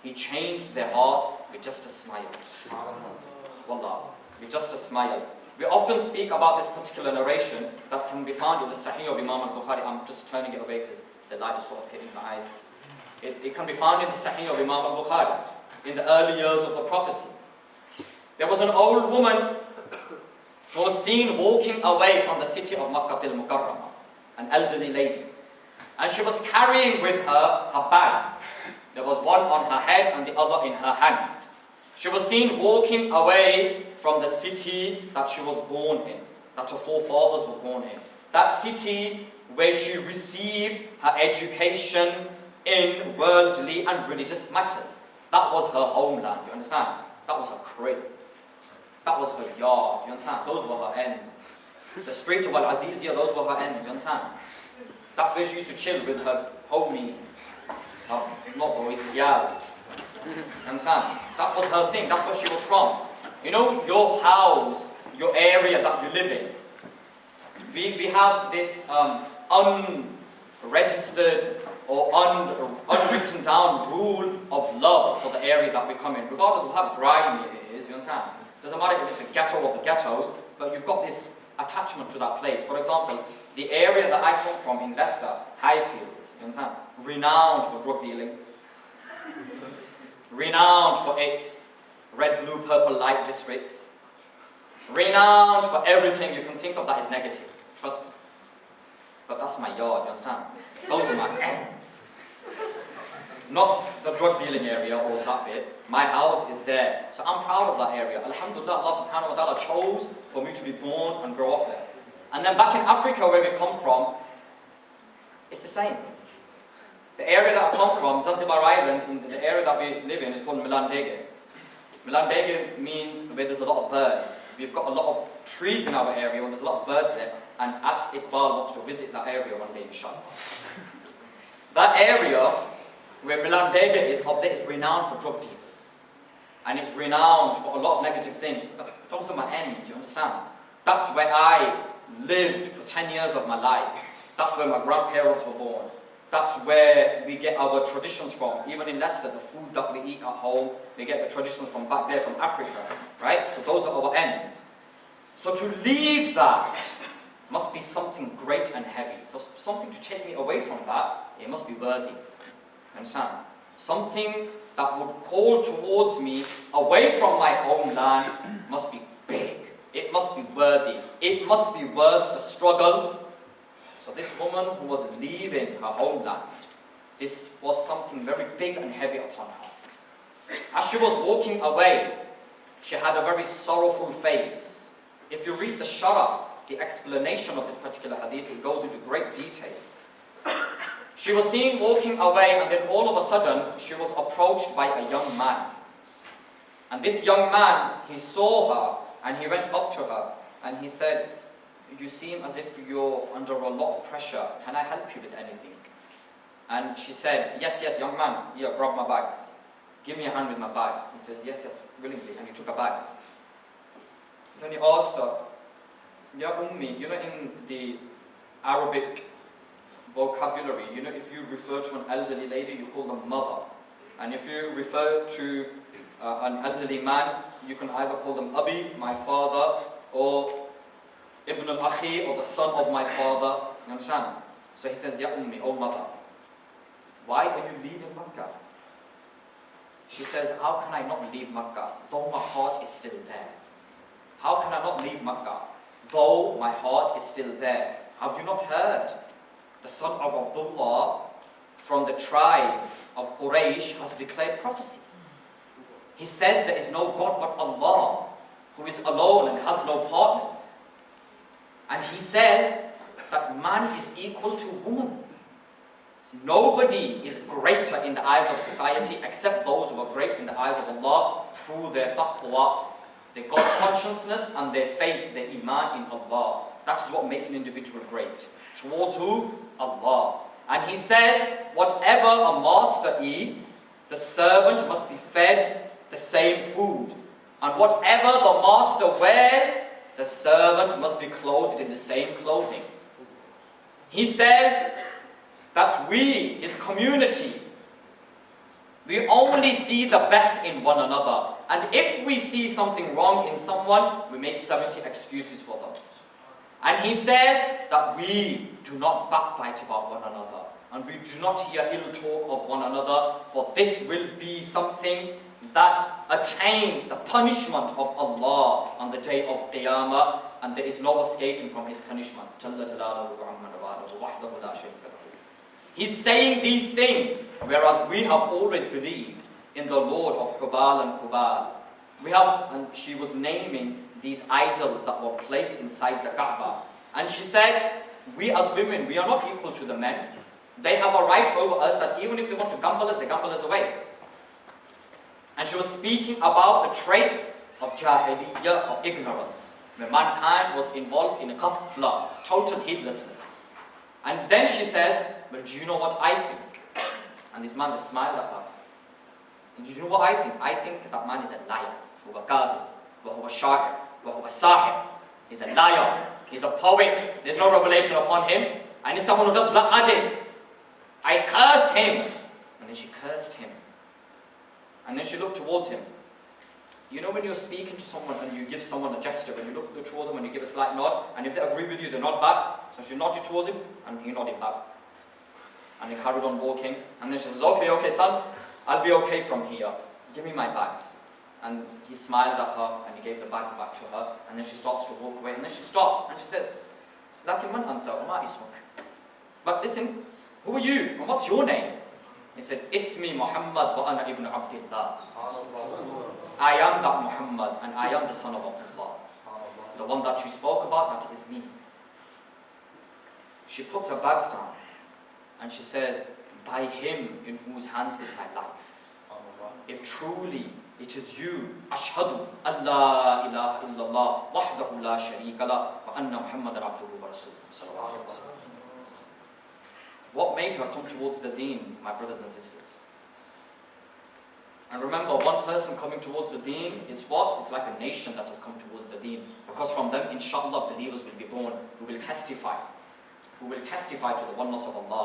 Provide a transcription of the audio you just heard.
He changed their hearts with just a smile. Wallah, with just a smile. We often speak about this particular narration that can be found in the Sahih of Imam Bukhari. I'm just turning it away because the light is sort of hitting my eyes. It can be found in the Sahih of Imam Bukhari in the early years of the prophecy. There was an old woman who was seen walking away from the city of Makkah al-Mukarramah, an elderly lady. And she was carrying with her bags. There was one on her head and the other in her hand. She was seen walking away from the city that she was born in, that her forefathers were born in. That city where she received her education in worldly and religious matters. That was her homeland, you understand? That was her crib. That was her yard, you understand? Those were her ends. The streets of Al-Aziziyah, those were her ends, you understand? That's where she used to chill with her homies. Not boys, yals. You understand? That was her thing, that's where she was from. You know, your house, your area that you live in. We have this unregistered or unwritten down rule of love for the area that we come in, regardless of how grimy it is, you understand? Doesn't matter if it's a ghetto of the ghettos, but you've got this attachment to that place. For example, the area that I come from in Leicester, Highfields, you understand? Renowned for drug dealing, renowned for its red, blue, purple light districts, renowned for everything you can think of that is negative. Trust me. But that's my yard, you understand? Those are my ends. Not the drug dealing area or that bit. My house is there. So I'm proud of that area. Alhamdulillah, Allah subhanahu wa ta'ala chose for me to be born and grow up there. And then back in Africa where we come from, it's the same. The area that I come from, Zanzibar Island, in the area that we live in is called Milandege. Milandege means where there's a lot of birds. We've got a lot of trees in our area and there's a lot of birds there. And Ats Iqbal wants to visit that area one day, inshallah. That area where Milandege is up there is renowned for drug dealers. And it's renowned for a lot of negative things. Those are my ends, you understand? That's where I lived for 10 years of my life. That's where my grandparents were born. That's where we get our traditions from. Even in Leicester, the food that we eat at home, we get the traditions from back there, from Africa, right? So those are our ends. So to leave that must be something great and heavy. For something to take me away from that, it must be worthy. Understand? Something that would call towards me away from my homeland must be big. It must be worthy. It must be worth the struggle. So this woman who was leaving her homeland, this was something very big and heavy upon her. As she was walking away, she had a very sorrowful face. If you read the Sharah, the explanation of this particular hadith, it goes into great detail. She was seen walking away, and then all of a sudden, she was approached by a young man. And this young man, he saw her, and he went up to her, and he said, "You seem as if you're under a lot of pressure. Can I help you with anything?" And she said, yes, young man, here, grab my bags. Give me a hand with my bags. He says, yes, willingly, and he took her bags. Then he asked her, "Ya Ummi," you know, in the Arabic vocabulary, you know, if you refer to an elderly lady, you call them mother. And if you refer to an elderly man, you can either call them Abi, my father, or Ibn al-Akhi, or the son of my father. You understand? So he says, "Ya Ummi, oh mother, why are you leaving Makkah?" She says, "How can I not leave Makkah, though my heart is still there? How can I not leave Makkah, though my heart is still there? Have you not heard? The son of Abdullah from the tribe of Quraysh has declared prophecy. He says there is no God but Allah, who is alone and has no partners. And he says that man is equal to woman. Nobody is greater in the eyes of society except those who are great in the eyes of Allah through their taqwa, their God consciousness and their faith, their iman in Allah. That is what makes an individual great. Towards who? Allah. And he says, whatever a master eats, the servant must be fed the same food. And whatever the master wears, the servant must be clothed in the same clothing. He says that we, his community, We only see the best in one another. And if we see something wrong in someone, we make 70 excuses for them. And he says that we do not backbite about one another. And we do not hear ill talk of one another, for this will be something that attains the punishment of Allah on the day of Qiyamah, and there is no escaping from his punishment. He's saying these things, whereas we have always believed in the Lord of Hubal and Qubal. And she was naming these idols that were placed inside the Kaaba. And she said, we as women, we are not equal to the men. They have a right over us that even if they want to gamble us, they gamble us away. And she was speaking about the traits of Jahiliyyah, of ignorance, where mankind was involved in ghafla, total heedlessness. And then she says, well, do you know what I think? And this man just smiled at her. And do you know what I think? I think that man is a liar. هو كاذب وهو شاعر وهو ساحر. He's a liar. He's a poet. There's no revelation upon him. And he's someone who does black magic. I curse him. And then she cursed him. And then she looked towards him. You know when you're speaking to someone and you give someone a gesture, when you look towards them and you give a slight nod, and if they agree with you, they nod back. So she nodded towards him, and he nodded back. And he carried on walking. And then she says, okay, son, I'll be okay from here. Give me my bags. And he smiled at her, and he gave the bags back to her. And then she starts to walk away. And then she stopped, and she says, لكن من أنت وما اسمك? But listen, who are you? And what's your name? He said, Ismi Muhammad wa ana ibn Abdullah. I am that Muhammad, and I am the son of Abdullah. The one that you spoke about, that is me. She puts her bags down, and she says, by him in whose hands is my life. If truly it is you, Ashhadu an la ilaha illallah, wahdahu la sharika la, wa anna Muhammadan abduhu wa rasuluhu. What made her come towards the deen, my brothers and sisters? And remember, one person coming towards the deen, it's what? It's like a nation that has come towards the deen. Because from them, inshallah, believers will be born who will testify. Who will testify to the oneness of Allah.